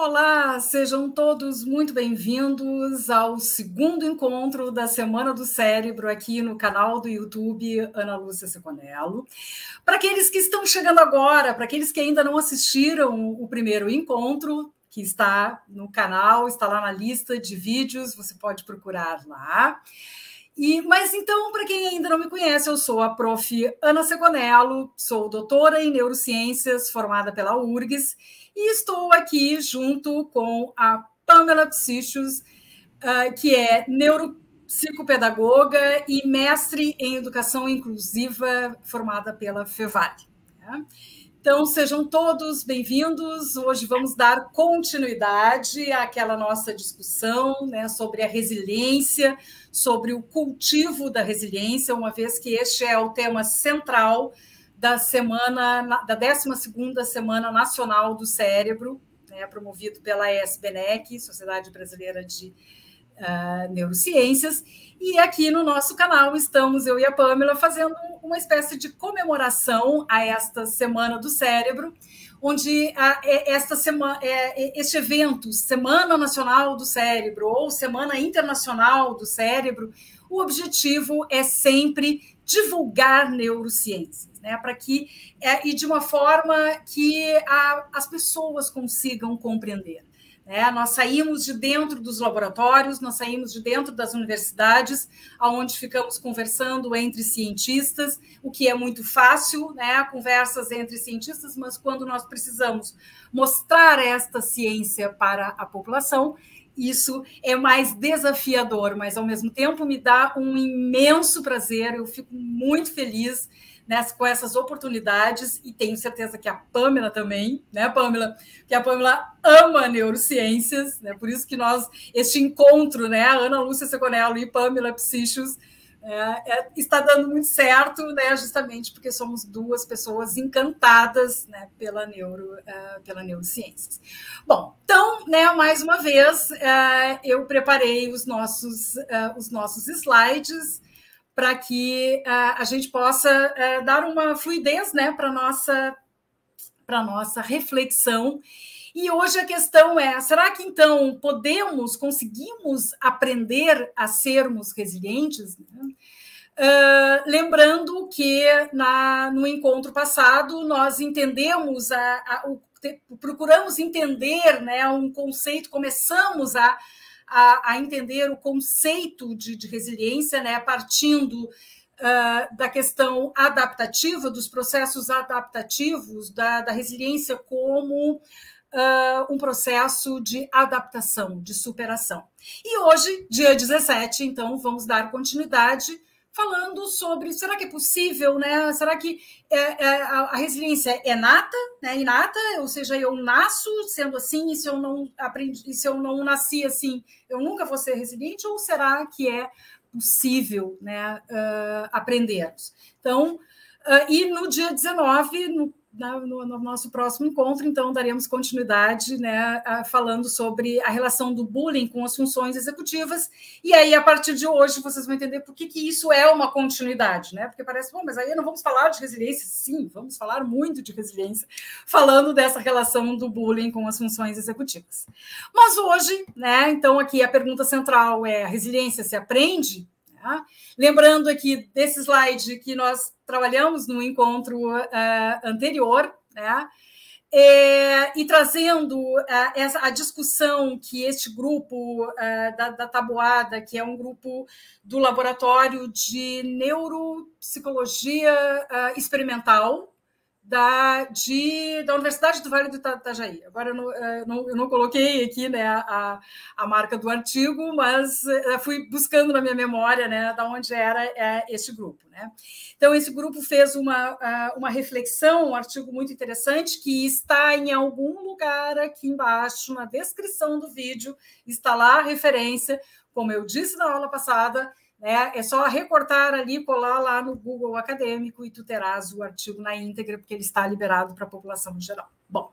Olá, sejam todos muito bem-vindos ao segundo encontro da Semana do Cérebro aqui no canal do YouTube Ana Lúcia Seconello. Para aqueles que estão chegando agora, para aqueles que ainda não assistiram o primeiro encontro, que está no canal, está lá na lista de vídeos, você pode procurar lá. Mas então, para quem ainda não me conhece, eu sou a prof. Ana Seconello, sou doutora em neurociências, formada pela URGS, e estou aqui junto com a Pamela Psichos, que é neuropsicopedagoga e mestre em educação inclusiva, formada pela Fevale. Então, sejam todos bem-vindos. Hoje vamos dar continuidade àquela nossa discussão, né, sobre a resiliência, sobre o cultivo da resiliência, uma vez que este é o tema central da 12ª Semana Nacional do Cérebro, né, promovido pela SBNEC, Sociedade Brasileira de Neurociências, e aqui no nosso canal estamos, eu e a Pamela, fazendo uma espécie de comemoração a esta Semana do Cérebro, onde este evento, Semana Nacional do Cérebro ou Semana Internacional do Cérebro, o objetivo é sempre divulgar neurociências, né, para que e de uma forma que as pessoas consigam compreender. Nós saímos de dentro dos laboratórios, nós saímos de dentro das universidades, onde ficamos conversando entre cientistas, o que é muito fácil, né? Conversas entre cientistas, mas quando nós precisamos mostrar esta ciência para a população, isso é mais desafiador, mas ao mesmo tempo me dá um imenso prazer, eu fico muito feliz com essas oportunidades, e tenho certeza que a Pamela também, né, Pamela? Que a Pamela ama neurociências, né? Por isso que este encontro, né, Ana Lúcia Seconello e Pamela Psichos, está dando muito certo, né, justamente porque somos duas pessoas encantadas, né, pela neurociências. Bom, então, né, mais uma vez, eu preparei os nossos slides para que a gente possa dar uma fluidez, né, para a nossa reflexão. E hoje a questão é, será que então conseguimos aprender a sermos resilientes? Lembrando que no encontro passado nós entendemos, procuramos entender, né, um conceito, começamos a entender o conceito de resiliência, né, partindo da questão adaptativa, dos processos adaptativos, da resiliência como um processo de adaptação, de superação. E hoje, dia 17, então, vamos dar continuidade falando sobre, será que é possível, né? Será que a resiliência é inata, ou seja, eu nasço sendo assim, e se eu não aprendi, e se eu não nasci assim, eu nunca vou ser resiliente, ou será que é possível, né, aprendermos? Então, e no dia 19, no nosso próximo encontro, então, daremos continuidade, né, falando sobre a relação do bullying com as funções executivas, e aí, a partir de hoje, vocês vão entender por que isso é uma continuidade, né? Porque parece, bom, mas aí não vamos falar de resiliência? Sim, vamos falar muito de resiliência, falando dessa relação do bullying com as funções executivas. Mas hoje, né, então, aqui a pergunta central é, a resiliência se aprende? Lembrando aqui desse slide que nós trabalhamos no encontro anterior, né? E trazendo a discussão que este grupo da Taboada, que é um grupo do Laboratório de Neuropsicologia Experimental da Universidade do Vale do Itajaí. Agora, eu não coloquei aqui, né, a marca do artigo, mas fui buscando na minha memória, né, de onde era este grupo, né? Então, esse grupo fez uma reflexão, um artigo muito interessante, que está em algum lugar aqui embaixo, na descrição do vídeo, está lá a referência, como eu disse na aula passada, é só recortar ali, colar lá no Google Acadêmico e tu terás o artigo na íntegra, porque ele está liberado para a população em geral. Bom,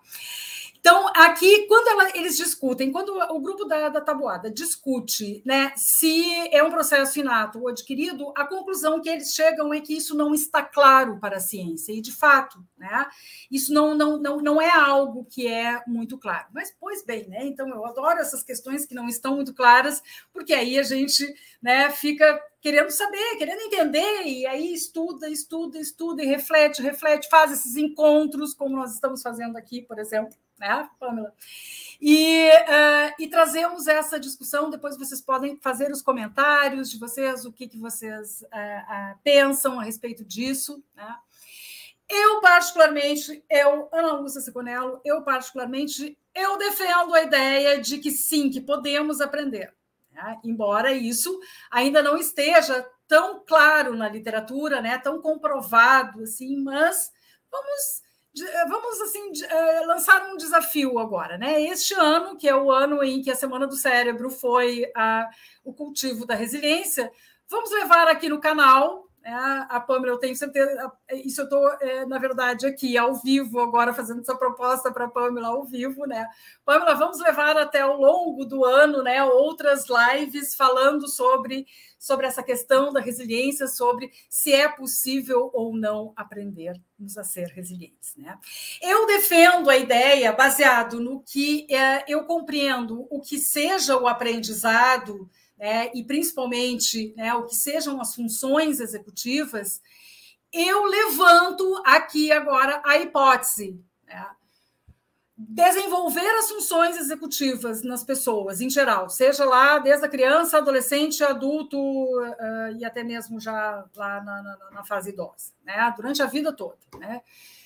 então, aqui, quando eles discutem, quando o grupo da tabuada discute, né, se é um processo inato ou adquirido, a conclusão que eles chegam é que isso não está claro para a ciência, e, de fato, né, isso não é algo que é muito claro. Mas, pois bem, né, então eu adoro essas questões que não estão muito claras, porque aí a gente, né, fica querendo saber, querendo entender, e aí estuda e reflete, faz esses encontros, como nós estamos fazendo aqui, por exemplo, né, Pamela? E trazemos essa discussão, depois vocês podem fazer os comentários de vocês, o que vocês pensam a respeito disso, né? Ana Lúcia Seconello, eu defendo a ideia de que sim, que podemos aprender, né? Embora isso ainda não esteja tão claro na literatura, né, tão comprovado assim, mas vamos assim, lançar um desafio agora, né? Este ano, que é o ano em que a Semana do Cérebro foi o cultivo da resiliência, vamos levar aqui no canal, a Pamela, eu tenho certeza, isso eu estou, na verdade, aqui ao vivo, agora fazendo essa proposta para a Pamela ao vivo, né? Pamela, vamos levar até ao longo do ano, né, outras lives falando sobre essa questão da resiliência, sobre se é possível ou não aprendermos a ser resilientes, né? Eu defendo a ideia, baseado no que eu compreendo, o que seja o aprendizado, né, e principalmente, né, o que sejam as funções executivas, eu levanto aqui agora a hipótese, né, desenvolver as funções executivas nas pessoas, em geral, seja lá desde a criança, adolescente, adulto e até mesmo já lá na fase idosa, né, durante a vida toda, né?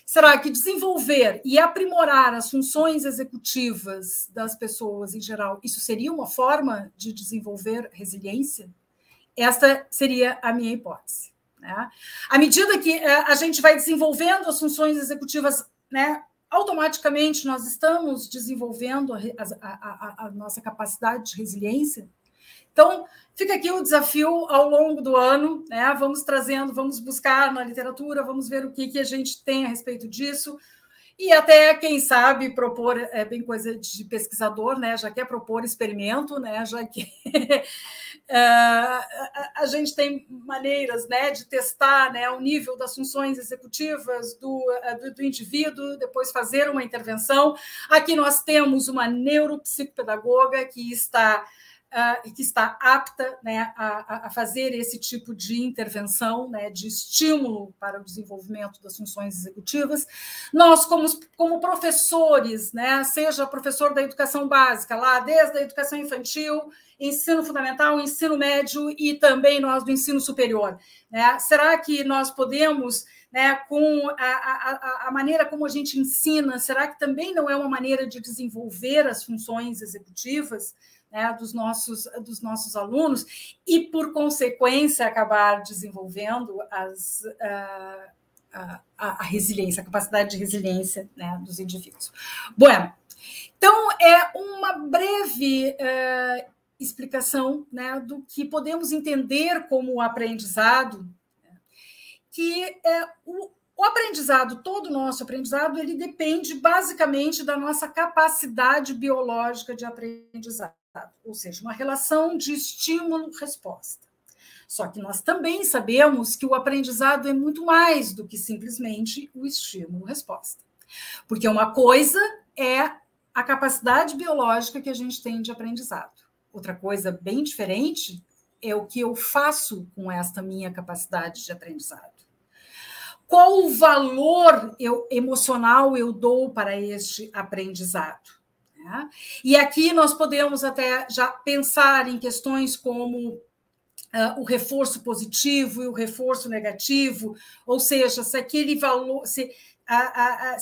Será que desenvolver e aprimorar as funções executivas das pessoas em geral, isso seria uma forma de desenvolver resiliência? Esta seria a minha hipótese, né? À medida que a gente vai desenvolvendo as funções executivas, né, automaticamente nós estamos desenvolvendo a nossa capacidade de resiliência. Então, fica aqui o desafio ao longo do ano, né? Vamos trazendo, vamos buscar na literatura, vamos ver o que a gente tem a respeito disso, e até, quem sabe, propor, bem coisa de pesquisador, né? Já quer propor experimento, né? Já que a gente tem maneiras, né, de testar, né, o nível das funções executivas do indivíduo, depois fazer uma intervenção. Aqui nós temos uma neuropsicopedagoga que está apta, né, a fazer esse tipo de intervenção, né, de estímulo para o desenvolvimento das funções executivas. Nós, como professores, né, seja professor da educação básica, lá desde a educação infantil, ensino fundamental, ensino médio e também nós do ensino superior, né? Será que nós podemos, né, com a maneira como a gente ensina, será que também não é uma maneira de desenvolver as funções executivas, né, dos nossos alunos e, por consequência, acabar desenvolvendo a resiliência, a capacidade de resiliência, né, dos indivíduos? Bueno, então, é uma breve explicação, né, do que podemos entender como aprendizado, que o aprendizado, todo o nosso aprendizado, ele depende basicamente da nossa capacidade biológica de aprendizado, ou seja, uma relação de estímulo-resposta. Só que nós também sabemos que o aprendizado é muito mais do que simplesmente o estímulo-resposta. Porque uma coisa é a capacidade biológica que a gente tem de aprendizado. Outra coisa bem diferente é o que eu faço com esta minha capacidade de aprendizado. Qual o valor emocional eu dou para este aprendizado? Né? E aqui nós podemos até já pensar em questões como o reforço positivo e o reforço negativo, ou seja, se aquele valor, se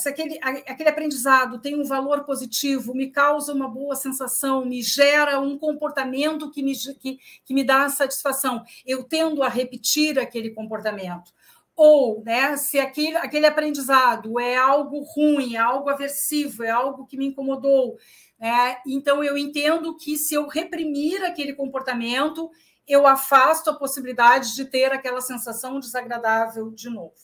aquele aprendizado tem um valor positivo, me causa uma boa sensação, me gera um comportamento que me dá satisfação, eu tendo a repetir aquele comportamento. Ou, né, se aquele aprendizado é algo ruim, é algo aversivo, é algo que me incomodou, né, então eu entendo que se eu reprimir aquele comportamento, eu afasto a possibilidade de ter aquela sensação desagradável de novo.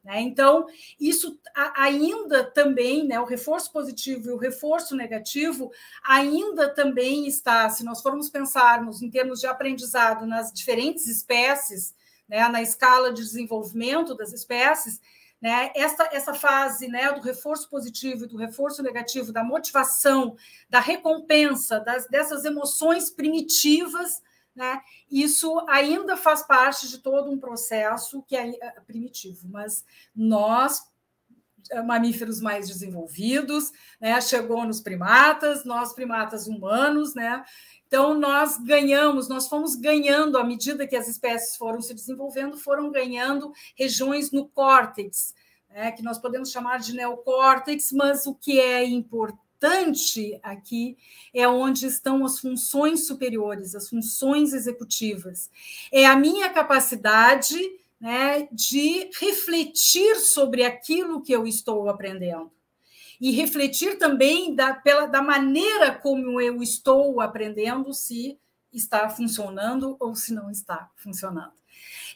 né? Então, isso ainda também, né, o reforço positivo e o reforço negativo ainda também está, se nós formos pensarmos em termos de aprendizado nas diferentes espécies, né, na escala de desenvolvimento das espécies, né, essa fase, né, do reforço positivo e do reforço negativo, da motivação, da recompensa, dessas emoções primitivas, né, isso ainda faz parte de todo um processo que é primitivo, mas nós, mamíferos mais desenvolvidos, né, chegou nos primatas, nós primatas humanos, né, então nós fomos ganhando, à medida que as espécies foram se desenvolvendo, foram ganhando regiões no córtex, né, que nós podemos chamar de neocórtex, mas o que é importante aqui é onde estão as funções superiores, as funções executivas. É a minha capacidade, né, de refletir sobre aquilo que eu estou aprendendo. E refletir também da maneira como eu estou aprendendo, se está funcionando ou se não está funcionando.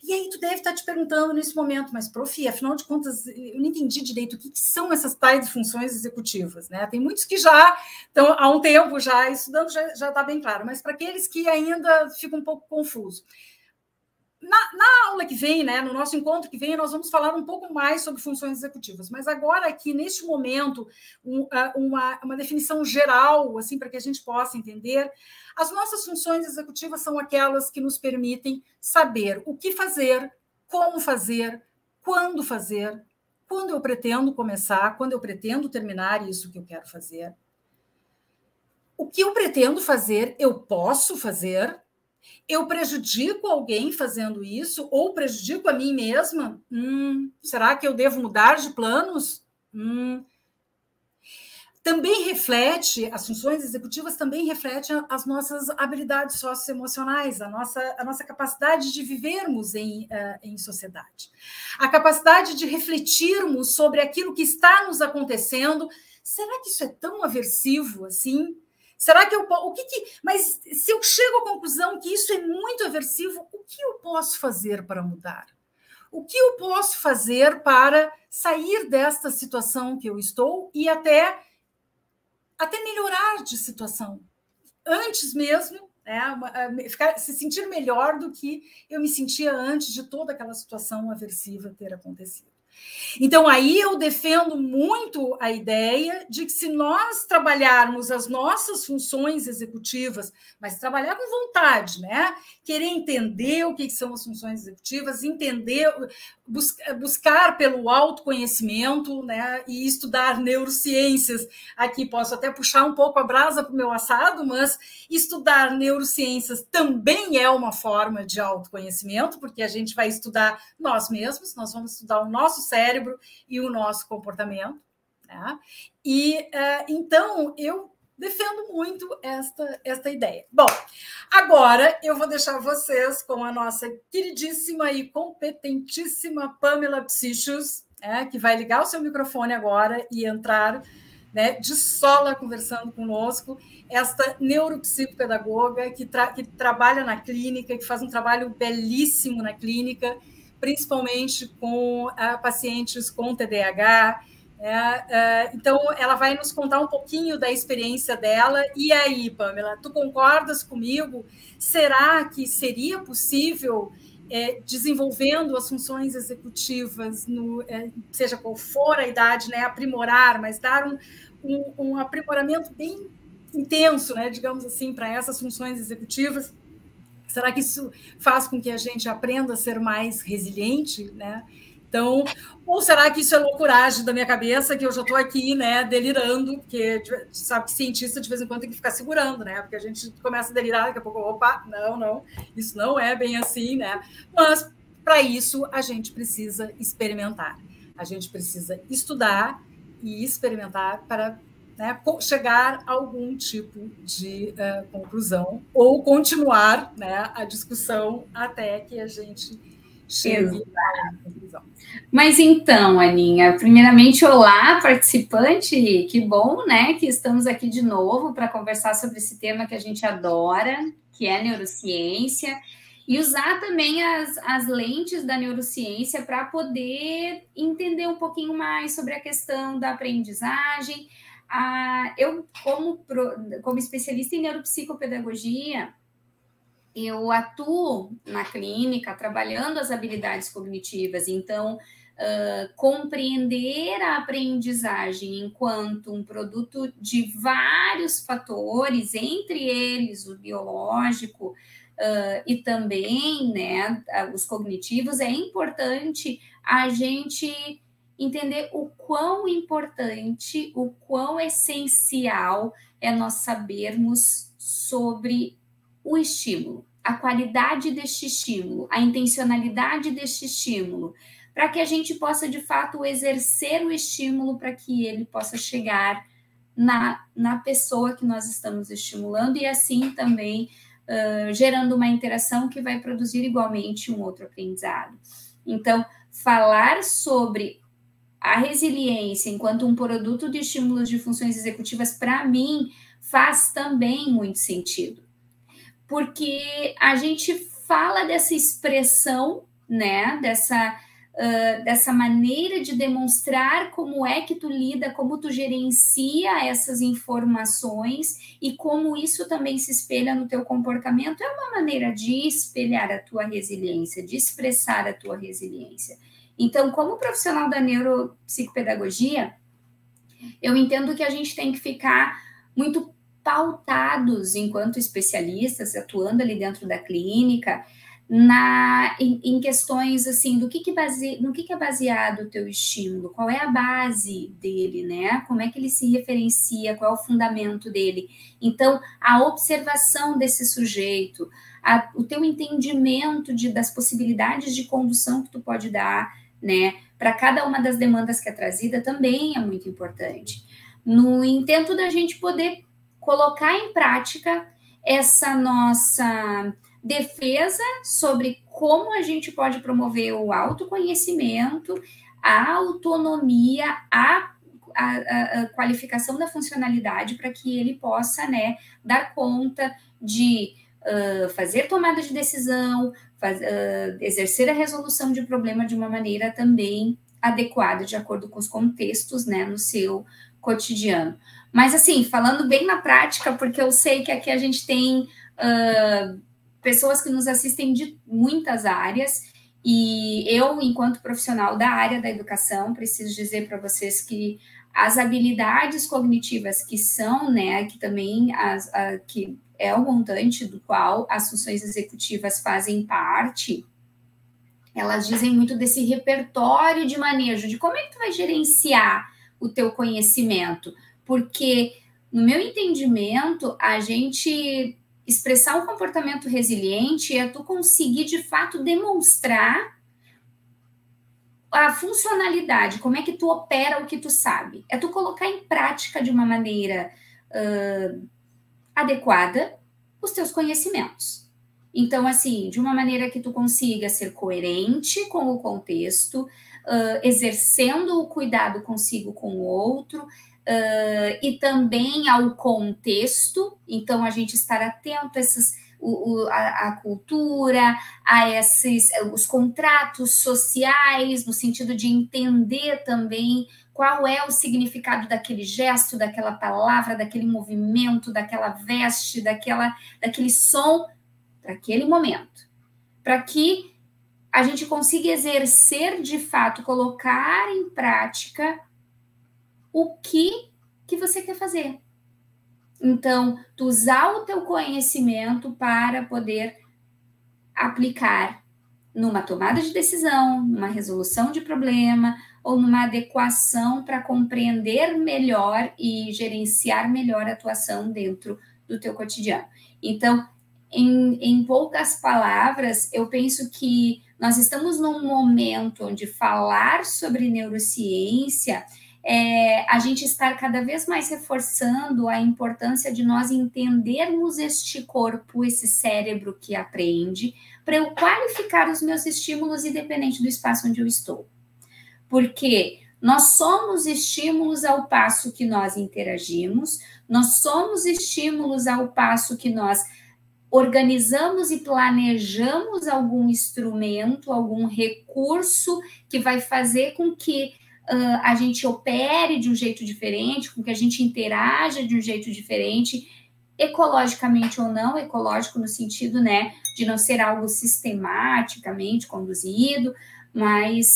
E aí tu deve estar te perguntando nesse momento, mas, prof, afinal de contas, eu não entendi direito o que são essas tais funções executivas, né? Tem muitos que já estão há um tempo já estudando, já está bem claro, mas para aqueles que ainda ficam um pouco confusos. Na aula que vem, né, no nosso encontro que vem, nós vamos falar um pouco mais sobre funções executivas, mas agora aqui, neste momento, uma definição geral, assim, para que a gente possa entender, as nossas funções executivas são aquelas que nos permitem saber o que fazer, como fazer, quando eu pretendo começar, quando eu pretendo terminar isso que eu quero fazer. O que eu pretendo fazer, eu posso fazer. Eu prejudico alguém fazendo isso ou prejudico a mim mesma? Será que eu devo mudar de planos? Também reflete, as funções executivas também refletem as nossas habilidades socioemocionais, a nossa capacidade de vivermos em sociedade, a capacidade de refletirmos sobre aquilo que está nos acontecendo. Será que isso é tão aversivo assim? Será que mas se eu chego à conclusão que isso é muito aversivo, o que eu posso fazer para mudar? O que eu posso fazer para sair desta situação que eu estou e até melhorar de situação? Antes mesmo, se sentir melhor do que eu me sentia antes de toda aquela situação aversiva ter acontecido. Então, aí eu defendo muito a ideia de que se nós trabalharmos as nossas funções executivas, mas trabalhar com vontade, né? Querer entender o que são as funções executivas, entender, buscar pelo autoconhecimento, né? E estudar neurociências. Aqui posso até puxar um pouco a brasa para o meu assado, mas estudar neurociências também é uma forma de autoconhecimento, porque a gente vai estudar nós mesmos, nós vamos estudar o nosso cérebro e o nosso comportamento, né? E então eu defendo muito esta ideia. Bom, agora eu vou deixar vocês com a nossa queridíssima e competentíssima Pamela Psichos, que vai ligar o seu microfone agora e entrar, né, de sola conversando conosco, esta neuropsicopedagoga que trabalha na clínica, que faz um trabalho belíssimo na clínica, principalmente com pacientes com TDAH. Então, ela vai nos contar um pouquinho da experiência dela. E aí, Pamela, tu concordas comigo? Será que seria possível, desenvolvendo as funções executivas, seja qual for a idade, né, aprimorar, mas dar um aprimoramento bem intenso, né, digamos assim, para essas funções executivas? Será que isso faz com que a gente aprenda a ser mais resiliente, né? Então, ou será que isso é loucuragem da minha cabeça, que eu já estou aqui, né, delirando, porque sabe que cientista de vez em quando tem que ficar segurando, né? Porque a gente começa a delirar, daqui a pouco, opa, não, isso não é bem assim, né? Mas, para isso, a gente precisa experimentar. A gente precisa estudar e experimentar para, né, chegar a algum tipo de conclusão ou continuar, né, a discussão até que a gente chegue à conclusão. Mas então, Aninha, primeiramente, olá, participante, que bom, né, que estamos aqui de novo para conversar sobre esse tema que a gente adora, que é neurociência. E usar também as lentes da neurociência para poder entender um pouquinho mais sobre a questão da aprendizagem. Eu, como especialista em neuropsicopedagogia, eu atuo na clínica trabalhando as habilidades cognitivas, então compreender a aprendizagem enquanto um produto de vários fatores, entre eles o biológico e também, né, os cognitivos, é importante a gente entender o quão importante, o quão essencial é nós sabermos sobre o estímulo, a qualidade deste estímulo, a intencionalidade deste estímulo, para que a gente possa, de fato, exercer o estímulo para que ele possa chegar na pessoa que nós estamos estimulando e assim também gerando uma interação que vai produzir igualmente um outro aprendizado. Então, falar sobre a resiliência enquanto um produto de estímulos de funções executivas, para mim, faz também muito sentido. Porque a gente fala dessa expressão, né, dessa maneira de demonstrar como é que tu lida, como tu gerencia essas informações e como isso também se espelha no teu comportamento, é uma maneira de espelhar a tua resiliência, de expressar a tua resiliência. Então, como profissional da neuropsicopedagogia, eu entendo que a gente tem que ficar muito pautados enquanto especialistas, atuando ali dentro da clínica, em questões assim, no que é baseado o teu estímulo, qual é a base dele, né? Como é que ele se referencia, qual é o fundamento dele. Então, a observação desse sujeito, o teu entendimento das possibilidades de condução que tu pode dar, né, para cada uma das demandas que é trazida também é muito importante. No intento da gente poder colocar em prática essa nossa defesa sobre como a gente pode promover o autoconhecimento, a autonomia, a qualificação da funcionalidade para que ele possa, né, dar conta de fazer tomada de decisão, exercer a resolução de problema de uma maneira também adequada, de acordo com os contextos, né, no seu cotidiano. Mas, assim, falando bem na prática, porque eu sei que aqui a gente tem pessoas que nos assistem de muitas áreas, e eu, enquanto profissional da área da educação, preciso dizer para vocês que as habilidades cognitivas que são, né, que também que é o montante do qual as funções executivas fazem parte, elas dizem muito desse repertório de manejo, de como é que tu vai gerenciar o teu conhecimento, porque, no meu entendimento, a gente expressar um comportamento resiliente é tu conseguir, de fato, demonstrar a funcionalidade, como é que tu opera o que tu sabe. É tu colocar em prática de uma maneira adequada os teus conhecimentos. Então, assim, de uma maneira que tu consiga ser coerente com o contexto, exercendo o cuidado consigo com o outro, e também ao contexto, então a gente estar atento a cultura, os contratos sociais, no sentido de entender também qual é o significado daquele gesto, daquela palavra, daquele movimento, daquela veste, daquele som, para aquele momento, para que a gente consiga exercer de fato, colocar em prática o que você quer fazer. Então, tu usar o teu conhecimento para poder aplicar numa tomada de decisão, numa resolução de problema ou numa adequação para compreender melhor e gerenciar melhor a atuação dentro do teu cotidiano. Então, em poucas palavras, eu penso que nós estamos num momento onde falar sobre neurociência a gente estar cada vez mais reforçando a importância de nós entendermos este corpo, esse cérebro que aprende, para eu qualificar os meus estímulos independente do espaço onde eu estou. Porque nós somos estímulos ao passo que nós interagimos, nós somos estímulos ao passo que nós organizamos e planejamos algum instrumento, algum recurso que vai fazer com que a gente opere de um jeito diferente, com que a gente interaja de um jeito diferente, ecologicamente ou não, ecológico no sentido, né, de não ser algo sistematicamente conduzido, mas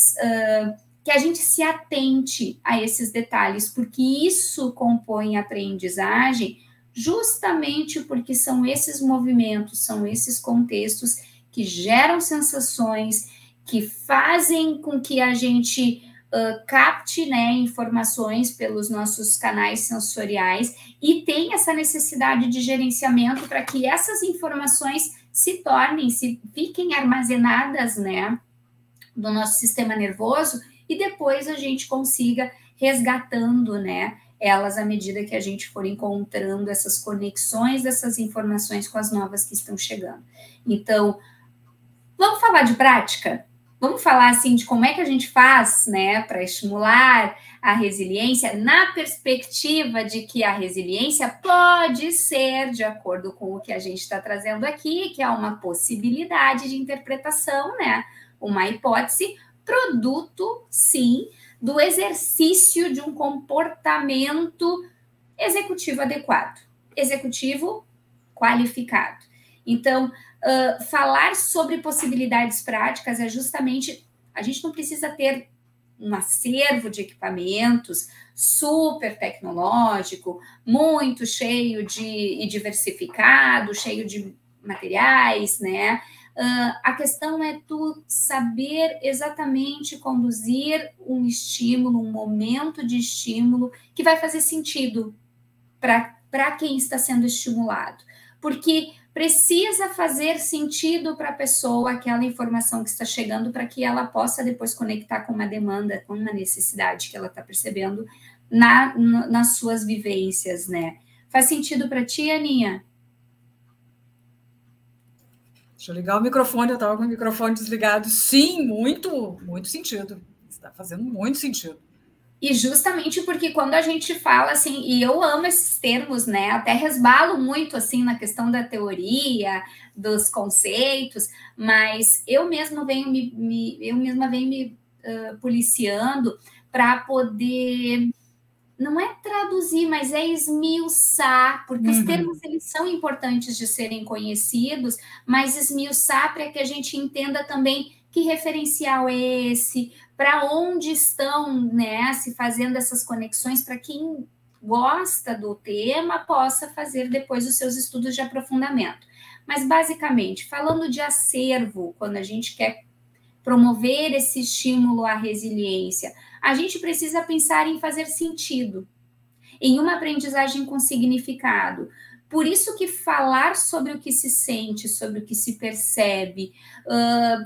que a gente se atente a esses detalhes, porque isso compõe a aprendizagem, justamente porque são esses movimentos, são esses contextos que geram sensações, que fazem com que a gente capte, né, informações pelos nossos canais sensoriais e tem essa necessidade de gerenciamento para que essas informações fiquem armazenadas, né, do nosso sistema nervoso e depois a gente consiga resgatando, né, elas à medida que a gente for encontrando essas conexões dessas informações com as novas que estão chegando. Então, vamos falar de prática? Vamos falar assim de como é que a gente faz, né, para estimular a resiliência na perspectiva de que a resiliência pode ser, de acordo com o que a gente está trazendo aqui, que é uma possibilidade de interpretação, né, uma hipótese, produto, sim, do exercício de um comportamento executivo adequado, executivo qualificado. Então, falar sobre possibilidades práticas é justamente, a gente não precisa ter um acervo de equipamentos super tecnológico, muito cheio e diversificado, cheio de materiais, né? A questão é tu saber exatamente conduzir um estímulo, um momento de estímulo que vai fazer sentido para quem está sendo estimulado. Porque precisa fazer sentido para a pessoa aquela informação que está chegando para que ela possa depois conectar com uma demanda, com uma necessidade que ela está percebendo nas suas vivências, né? Faz sentido para ti, Aninha? Deixa eu ligar o microfone, eu estava com o microfone desligado. Sim, muito sentido. Está fazendo muito sentido. E justamente porque quando a gente fala assim, e eu amo esses termos, né? Até resbalo muito assim na questão da teoria, dos conceitos, mas eu mesma venho me policiando para poder, não é traduzir, mas é esmiuçar, porque os termos eles são importantes de serem conhecidos, mas esmiuçar para que a gente entenda também que referencial é esse, para onde estão, né, se fazendo essas conexões, para quem gosta do tema possa fazer depois os seus estudos de aprofundamento. Mas, basicamente, falando de acervo, quando a gente quer promover esse estímulo à resiliência, a gente precisa pensar em fazer sentido, em uma aprendizagem com significado. Por isso que falar sobre o que se sente, sobre o que se percebe,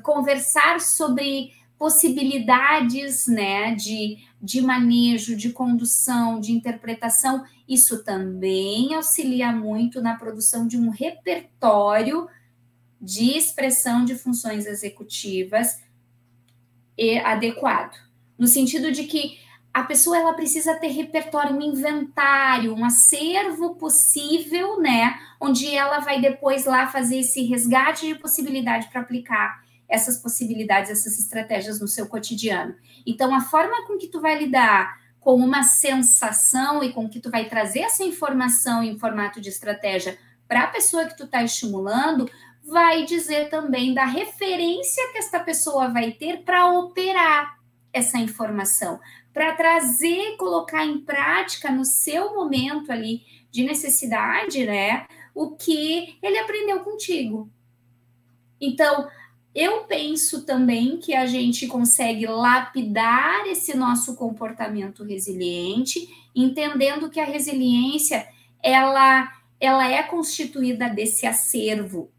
conversar sobre possibilidades, né, de manejo, de condução, de interpretação, isso também auxilia muito na produção de um repertório de expressão de funções executivas adequado. No sentido de que a pessoa ela precisa ter repertório, um inventário, um acervo possível, né? Onde ela vai depois lá fazer esse resgate de possibilidade para aplicar essas possibilidades, essas estratégias no seu cotidiano. Então, a forma com que tu vai lidar com uma sensação e com que tu vai trazer essa informação em formato de estratégia para a pessoa que tu está estimulando, vai dizer também da referência que esta pessoa vai ter para operar essa informação, para trazer, colocar em prática no seu momento ali de necessidade, né, o que ele aprendeu contigo. Então, eu penso também que a gente consegue lapidar esse nosso comportamento resiliente, entendendo que a resiliência, ela é constituída desse acervo,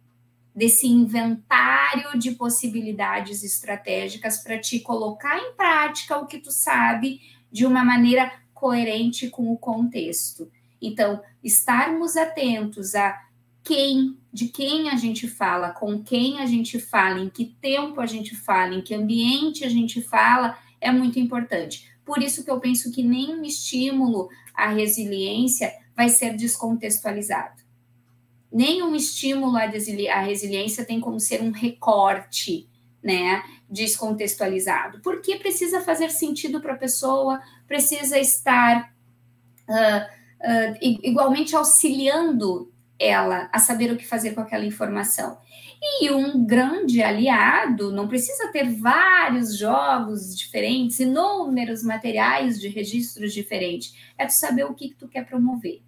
desse inventário de possibilidades estratégicas para te colocar em prática o que tu sabe de uma maneira coerente com o contexto. Então, estarmos atentos a de quem a gente fala, com quem a gente fala, em que tempo a gente fala, em que ambiente a gente fala, é muito importante. Por isso que eu penso que nenhum estímulo à resiliência vai ser descontextualizado. nenhum estímulo à resiliência tem como ser um recorte, né, descontextualizado, porque precisa fazer sentido para a pessoa, precisa estar igualmente auxiliando ela a saber o que fazer com aquela informação. E um grande aliado não precisa ter vários jogos diferentes, inúmeros materiais de registros diferentes, é tu saber o que tu quer promover.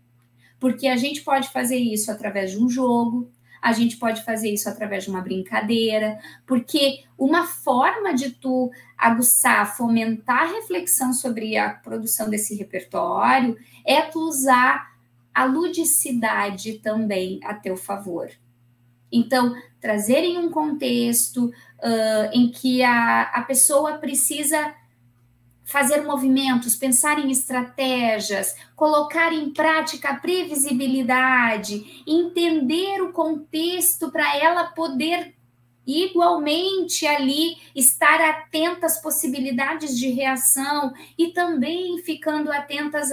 Porque a gente pode fazer isso através de um jogo, a gente pode fazer isso através de uma brincadeira, porque uma forma de tu aguçar, fomentar a reflexão sobre a produção desse repertório é tu usar a ludicidade também a teu favor. Então, trazer em um contexto em que a pessoa precisa fazer movimentos, pensar em estratégias, colocar em prática a previsibilidade, entender o contexto para ela poder igualmente ali estar atenta às possibilidades de reação e também ficando atentas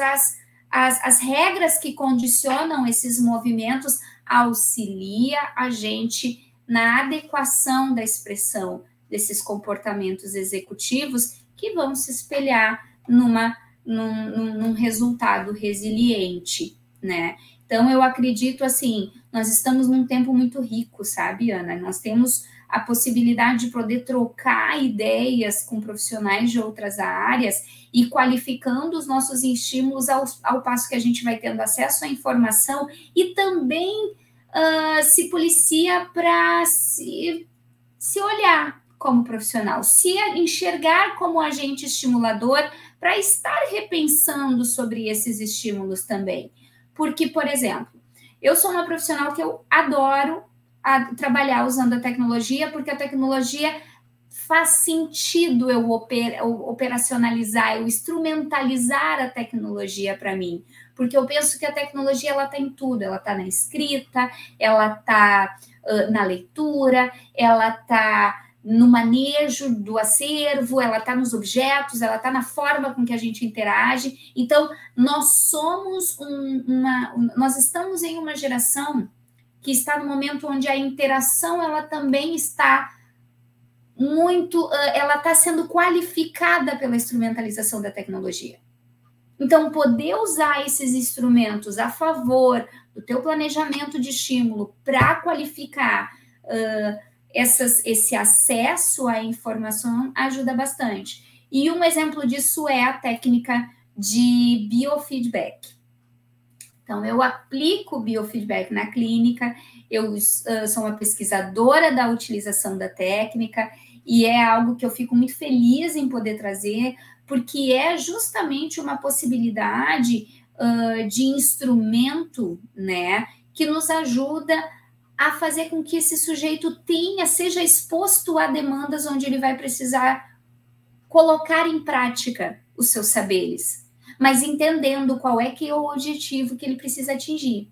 às regras que condicionam esses movimentos, auxilia a gente na adequação da expressão desses comportamentos executivos que vão se espelhar num resultado resiliente, né? Então, eu acredito, assim, nós estamos num tempo muito rico, sabe, Ana? Nós temos a possibilidade de poder trocar ideias com profissionais de outras áreas e qualificando os nossos estímulos ao passo que a gente vai tendo acesso à informação e também se policia para se olhar como profissional, se enxergar como agente estimulador para estar repensando sobre esses estímulos também. Porque, por exemplo, eu sou uma profissional que eu adoro trabalhar usando a tecnologia, porque a tecnologia faz sentido eu operacionalizar, eu instrumentalizar a tecnologia para mim, porque eu penso que a tecnologia ela está em tudo, ela está na escrita, ela está na leitura, ela está no manejo do acervo, ela está nos objetos, ela está na forma com que a gente interage. Então, nós somos nós estamos em uma geração que está no momento onde a interação ela também está ela está sendo qualificada pela instrumentalização da tecnologia. Então, poder usar esses instrumentos a favor do teu planejamento de estímulo para qualificar esse acesso à informação ajuda bastante. E um exemplo disso é a técnica de biofeedback. Então, eu aplico biofeedback na clínica, eu sou uma pesquisadora da utilização da técnica e é algo que eu fico muito feliz em poder trazer, porque é justamente uma possibilidade de instrumento, né, que nos ajuda a fazer com que esse sujeito seja exposto a demandas onde ele vai precisar colocar em prática os seus saberes, mas entendendo qual é que é o objetivo que ele precisa atingir,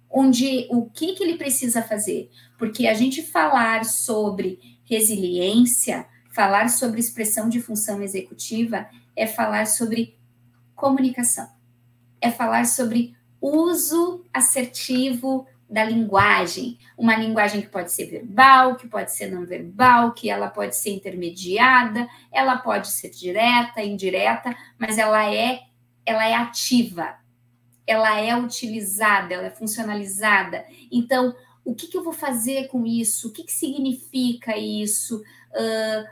o que ele precisa fazer, porque a gente falar sobre resiliência, falar sobre expressão de função executiva, é falar sobre comunicação, é falar sobre uso assertivo da linguagem, uma linguagem que pode ser verbal, que pode ser não verbal, que ela pode ser intermediada, ela pode ser direta, indireta, mas ela é ativa, ela é utilizada, ela é funcionalizada. Então, o que eu vou fazer com isso? O que significa isso?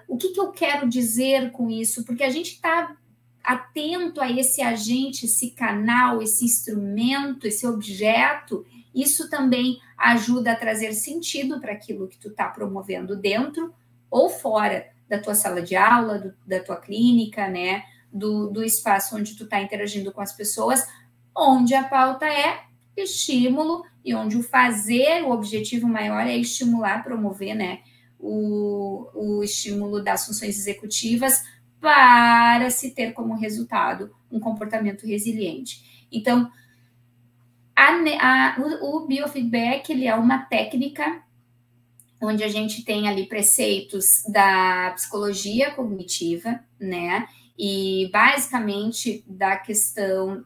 O que eu quero dizer com isso? Porque a gente está atento a esse agente, esse canal, esse instrumento, esse objeto, isso também ajuda a trazer sentido para aquilo que tu está promovendo dentro ou fora da tua sala de aula, da tua clínica, né? Do espaço onde tu está interagindo com as pessoas, onde a pauta é estímulo e onde o objetivo maior é estimular, promover, né? O estímulo das funções executivas para se ter como resultado um comportamento resiliente. Então, o biofeedback ele é uma técnica onde a gente tem ali preceitos da psicologia cognitiva, né? E basicamente da questão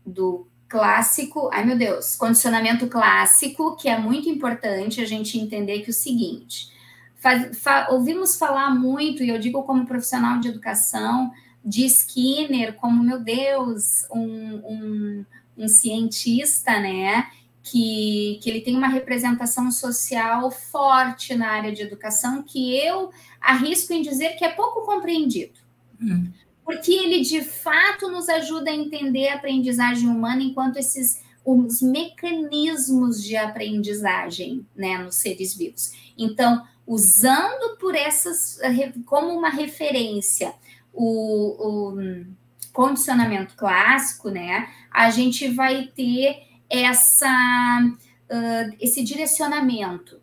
do clássico, ai meu Deus, condicionamento clássico, que é muito importante a gente entender que é o seguinte, ouvimos falar muito, e eu digo como profissional de educação, de Skinner como, meu Deus, um cientista, né, que ele tem uma representação social forte na área de educação, que eu arrisco em dizer que é pouco compreendido. Porque ele, de fato, nos ajuda a entender a aprendizagem humana enquanto os mecanismos de aprendizagem, né, nos seres vivos. Então, usando por essas como uma referência o condicionamento clássico, né, a gente vai ter esse direcionamento.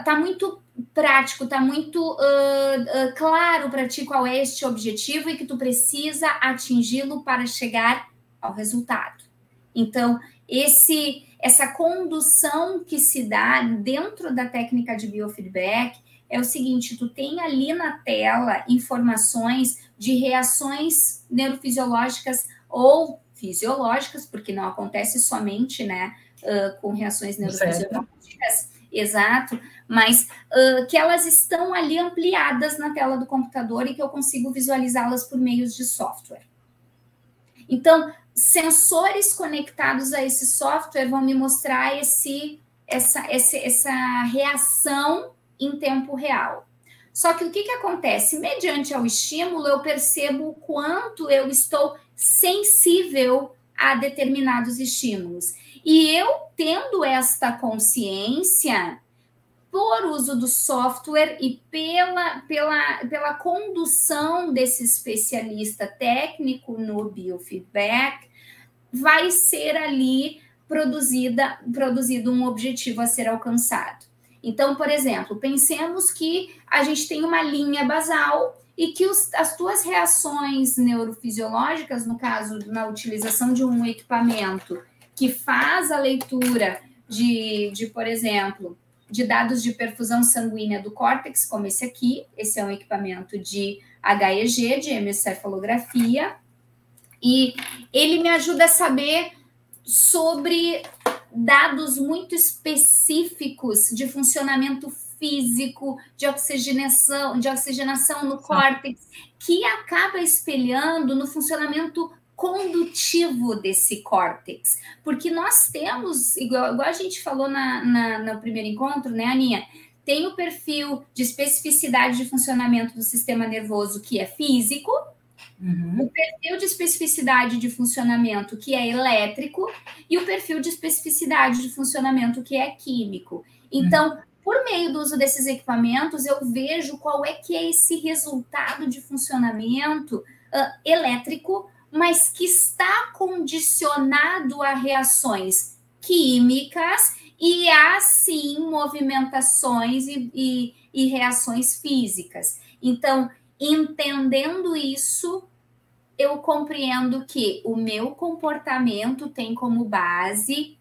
Tá muito prático, está muito claro para ti qual é este objetivo e que tu precisa atingi-lo para chegar ao resultado. Então, essa condução que se dá dentro da técnica de biofeedback é o seguinte, tu tem ali na tela informações de reações neurofisiológicas ou fisiológicas, porque não acontece somente, né, com reações neurofisiológicas, exato, mas que elas estão ali ampliadas na tela do computador e que eu consigo visualizá-las por meios de software. Então, sensores conectados a esse software vão me mostrar essa reação em tempo real. Só que o que acontece? Mediante ao estímulo, eu percebo o quanto eu estou sensível a determinados estímulos. E eu, tendo esta consciência, por uso do software e pela condução desse especialista técnico no biofeedback, vai ser ali produzido um objetivo a ser alcançado. Então, por exemplo, pensemos que a gente tem uma linha basal e que as tuas reações neurofisiológicas, no caso, na utilização de um equipamento que faz a leitura por exemplo, de dados de perfusão sanguínea do córtex, como esse aqui. Esse é um equipamento de HEG, de hemocefalografia, e ele me ajuda a saber sobre dados muito específicos de funcionamento físico, de oxigenação no córtex, que acaba espelhando no funcionamento condutivo desse córtex, porque nós temos, igual a gente falou no primeiro encontro, né, Aninha, tem o perfil de especificidade de funcionamento do sistema nervoso, que é físico, o perfil de especificidade de funcionamento, que é elétrico, e o perfil de especificidade de funcionamento, que é químico. Então, por meio do uso desses equipamentos, eu vejo qual é que é esse resultado de funcionamento elétrico, mas que está condicionado a reações químicas e, assim, movimentações e reações físicas. Então, entendendo isso, eu compreendo que o meu comportamento tem como base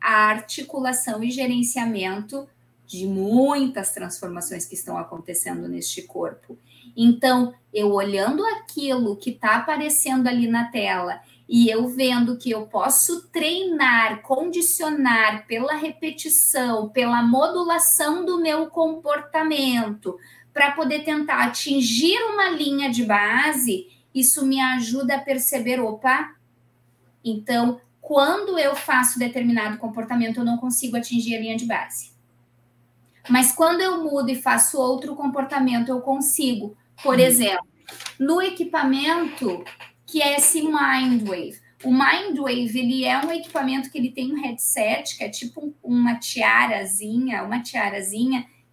a articulação e gerenciamento de muitas transformações que estão acontecendo neste corpo. Então, eu olhando aquilo que está aparecendo ali na tela e eu vendo que eu posso treinar, condicionar pela repetição, pela modulação do meu comportamento, para poder tentar atingir uma linha de base, isso me ajuda a perceber, opa, então, quando eu faço determinado comportamento, eu não consigo atingir a linha de base. Mas quando eu mudo e faço outro comportamento, eu consigo. Por exemplo, no equipamento que é esse Mindwave. O Mindwave, ele é um equipamento que ele tem um headset, que é tipo uma tiarazinha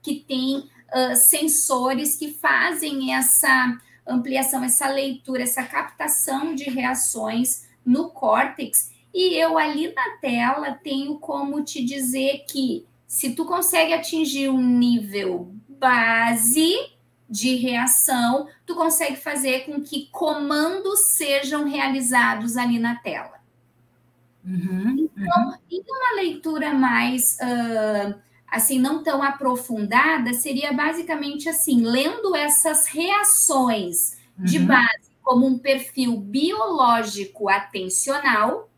que tem sensores que fazem essa ampliação, essa leitura, essa captação de reações no córtex. E eu ali na tela tenho como te dizer que se tu consegue atingir um nível base de reação, tu consegue fazer com que comandos sejam realizados ali na tela. Então, em uma leitura mais, assim, não tão aprofundada, seria basicamente assim, lendo essas reações de base como um perfil biológico atencional,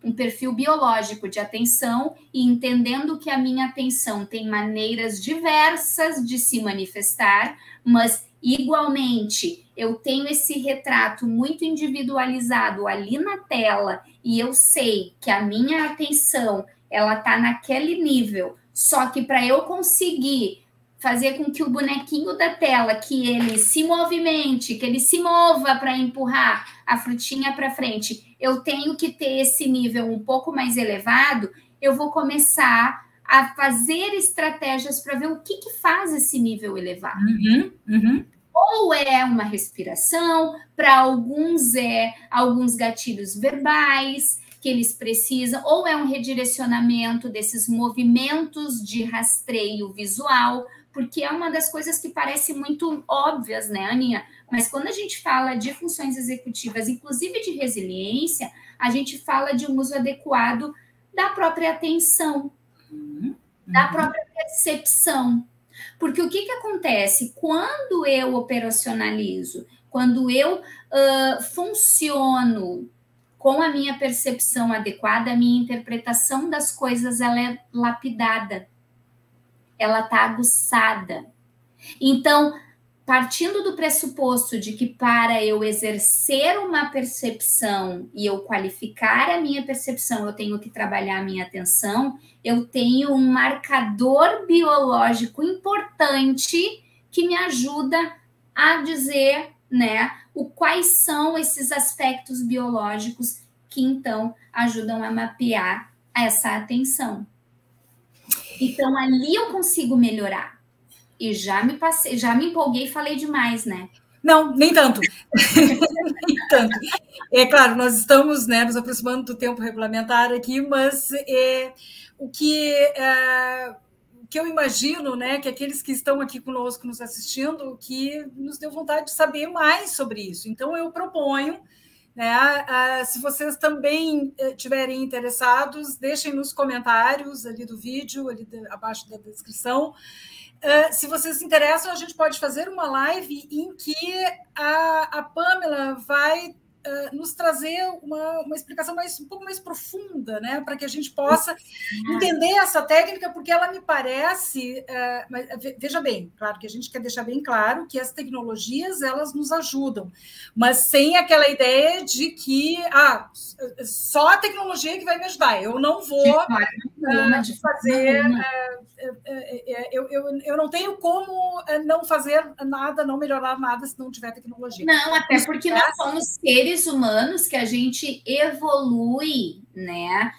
um perfil biológico de atenção, e entendendo que a minha atenção tem maneiras diversas de se manifestar, mas igualmente eu tenho esse retrato muito individualizado ali na tela e eu sei que a minha atenção ela está naquele nível, só que para eu conseguir fazer com que o bonequinho da tela, que ele se movimente, que ele se mova para empurrar a frutinha para frente, eu tenho que ter esse nível um pouco mais elevado, eu vou começar a fazer estratégias para ver o que faz esse nível elevado. Ou é uma respiração, para alguns é alguns gatilhos verbais que eles precisam, ou é um redirecionamento desses movimentos de rastreio visual, porque é uma das coisas que parece muito óbvias, né, Aninha? Mas quando a gente fala de funções executivas, inclusive de resiliência, a gente fala de um uso adequado da própria atenção, da própria percepção. Porque o que acontece? Quando eu operacionalizo, quando eu funciono com a minha percepção adequada, a minha interpretação das coisas ela é lapidada, ela está aguçada. Então, partindo do pressuposto de que para eu exercer uma percepção e eu qualificar a minha percepção, eu tenho que trabalhar a minha atenção, eu tenho um marcador biológico importante que me ajuda a dizer, né, quais são esses aspectos biológicos que, então, ajudam a mapear essa atenção. Então, ali eu consigo melhorar. E já me empolguei e falei demais, né? Não, nem tanto. Nem tanto. É claro, nós estamos, né, nos aproximando do tempo regulamentar aqui, mas o que eu imagino, né, que aqueles que estão aqui conosco nos assistindo, que nos deu vontade de saber mais sobre isso. Então, eu proponho, né, se vocês também estiverem interessados, deixem nos comentários ali do vídeo, ali abaixo da descrição. Se vocês se interessam, a gente pode fazer uma live em que a Pamela vai nos trazer uma explicação um pouco mais profunda, né, para que a gente possa entender essa técnica, porque ela me parece... veja bem, claro que a gente quer deixar bem claro que as tecnologias elas nos ajudam, mas sem aquela ideia de que só a tecnologia que vai me ajudar, eu não vou fazer... Eu não tenho como não fazer nada, não melhorar nada se não tiver tecnologia. Não, até porque nós somos seres humanos que a gente evolui, né?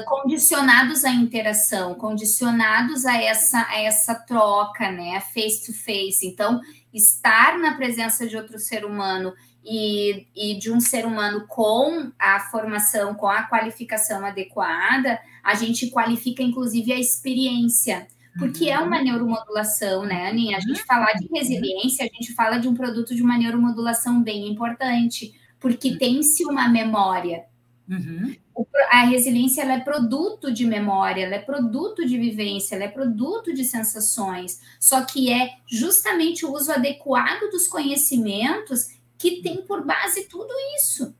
Condicionados à interação, condicionados a essa troca, né? Face to face. Então, estar na presença de outro ser humano e de um ser humano com a formação, com a qualificação adequada, a gente qualifica, inclusive, a experiência. Porque é uma neuromodulação, né, Aninha? A gente falar de resiliência, a gente fala de um produto de uma neuromodulação bem importante, porque tem-se uma memória. A resiliência ela é produto de memória, ela é produto de vivência, ela é produto de sensações, só que é justamente o uso adequado dos conhecimentos que tem por base tudo isso.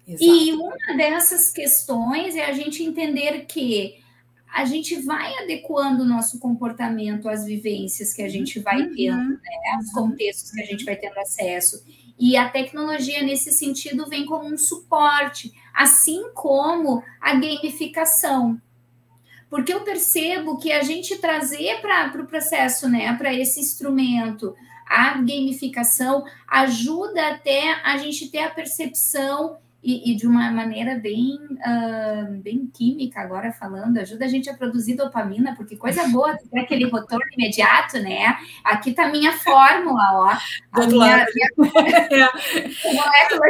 Exato. E uma dessas questões é a gente entender que a gente vai adequando o nosso comportamento às vivências que a gente vai tendo, né? Aos contextos que a gente vai tendo acesso. E a tecnologia, nesse sentido, vem como um suporte, assim como a gamificação. Porque eu percebo que a gente trazer para o processo, né, para esse instrumento, a gamificação, ajuda até a gente ter a percepção e de uma maneira bem química, agora falando, ajuda a gente a produzir dopamina, porque coisa boa ter aquele retorno imediato, né? Aqui está a minha fórmula, ó. Molécula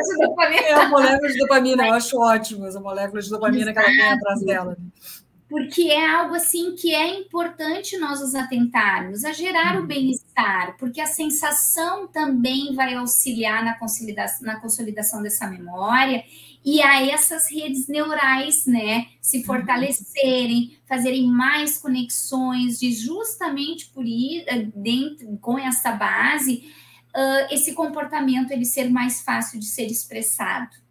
de dopamina. A molécula de dopamina, eu acho ótimo, essa molécula de dopamina que ela tem atrás dela. Porque é algo assim que é importante nós nos atentarmos a gerar o bem-estar, porque a sensação também vai auxiliar na consolidação dessa memória e a essas redes neurais, né, se fortalecerem, fazerem mais conexões, de justamente por ir dentro com essa base esse comportamento ele ser mais fácil de ser expressado.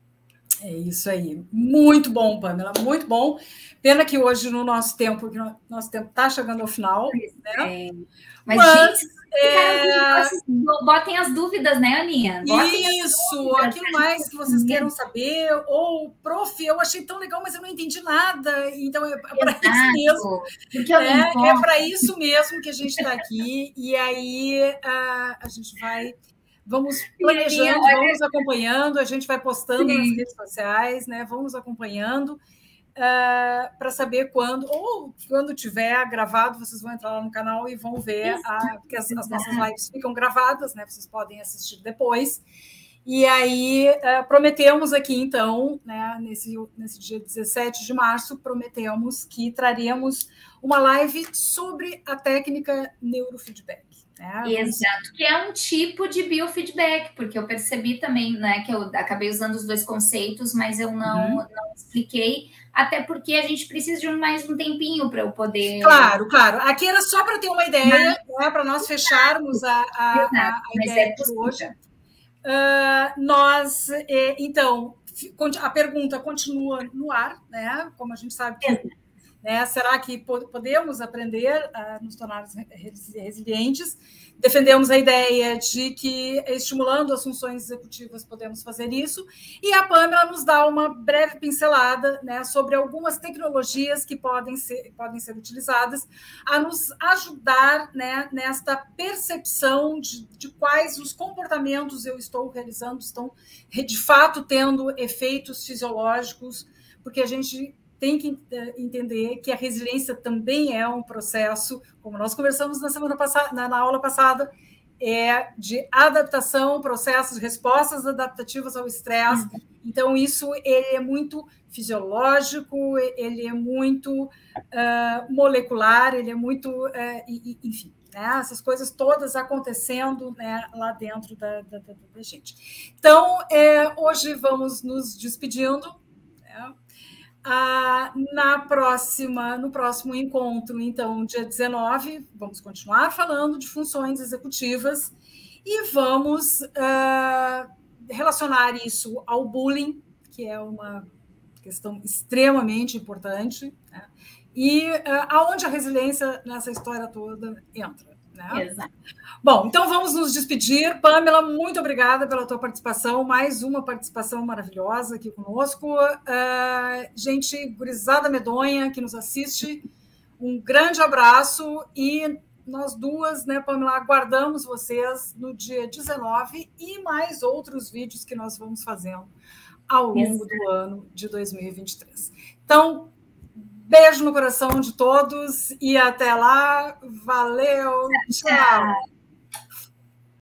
É isso aí. Muito bom, Pamela, muito bom. Pena que hoje, no nosso tempo está chegando ao final. Né? Mas, gente, botem as dúvidas, né, Aninha? Botem isso, aquilo mais que vocês queiram saber. Ou, prof, eu achei tão legal, mas eu não entendi nada. Então, é para isso mesmo. É para isso mesmo que a gente está aqui. E aí, a gente vai... Vamos planejando, vamos acompanhando, a gente vai postando nas redes sociais, né? Vamos acompanhando para saber quando, ou quando tiver gravado, vocês vão entrar lá no canal e vão ver, porque as nossas lives ficam gravadas, né? Vocês podem assistir depois. E aí, prometemos aqui, então, né, nesse dia 17 de março, prometemos que traremos uma live sobre a técnica neurofeedback. Exato, que é um tipo de biofeedback, porque eu percebi também, né, que eu acabei usando os dois conceitos, mas eu não expliquei, até porque a gente precisa de mais um tempinho para eu poder... Claro. Aqui era só para ter uma ideia, né, para nós fecharmos a ideia de hoje. Então, a pergunta continua no ar, né, como a gente sabe que... Né? Será que podemos aprender a nos tornar resilientes? Defendemos a ideia de que, estimulando as funções executivas, podemos fazer isso. E a Pamela nos dá uma breve pincelada, né, sobre algumas tecnologias que podem ser utilizadas a nos ajudar, né, nesta percepção de quais os comportamentos eu estou realizando estão, de fato, tendo efeitos fisiológicos, porque a gente tem que entender que a resiliência também é um processo, como nós conversamos na semana passada, na aula passada, de adaptação, processos, respostas adaptativas ao estresse. Então, isso ele é muito fisiológico, ele é muito molecular, ele é muito... enfim, né? Essas coisas todas acontecendo, né, lá dentro da gente. Então, hoje vamos nos despedindo, né? No próximo encontro, então, dia 19, vamos continuar falando de funções executivas e vamos relacionar isso ao bullying, que é uma questão extremamente importante, né? E aonde a resiliência nessa história toda entra. Né? Exato. Bom, então vamos nos despedir. Pamela, muito obrigada pela tua participação, mais uma participação maravilhosa aqui conosco. Gente gurizada medonha que nos assiste, um grande abraço e nós duas, né, Pamela, aguardamos vocês no dia 19 e mais outros vídeos que nós vamos fazendo ao longo do ano de 2023. Então, beijo no coração de todos e até lá. Valeu, tchau.